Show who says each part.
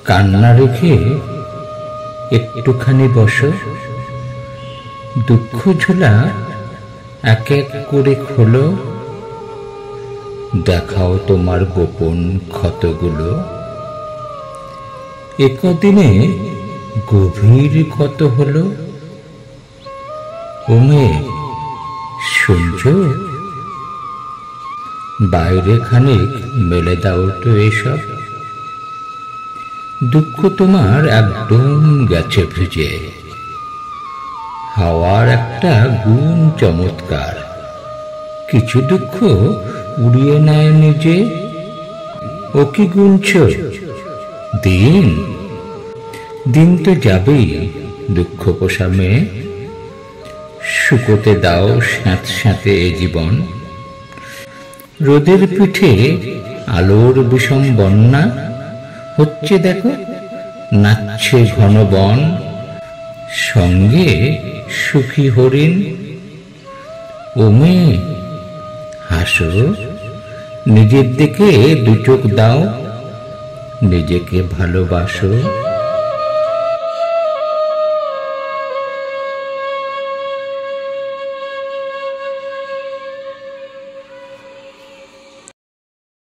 Speaker 1: কান্না রেখে একটুখানি বসো, দুঃখ ঝোলা এক এক করে খোলো, দেখাও তোমার গোপন ক্ষতগুলো। একদিনে গভীর কত হলো, ওমে শুনছো? বাইরে খানিক মেলে দাও তো এসব, দুঃখ তোমার একদম গেছে ভিজে। হাওয়ার একটা গুণ চমৎকার, কিছু দুঃখ উড়িয়ে নেয় নিজে। ও কি গুনছ? দিন দিন তো যাবেই দুঃখ পোষা মেয়ে, শুকোতে দাও স্যাঁত স্যাঁতে এ জীবন। রোদের পিঠে আলোর বিষম বন্যা হচ্ছে দেখো, নাচছে ঘন বন, সঙ্গে সুখী হরিণ। ওমে হাসো, নিজের দিকে দু চোখ দাও, নিজেকে ভালোবাসো।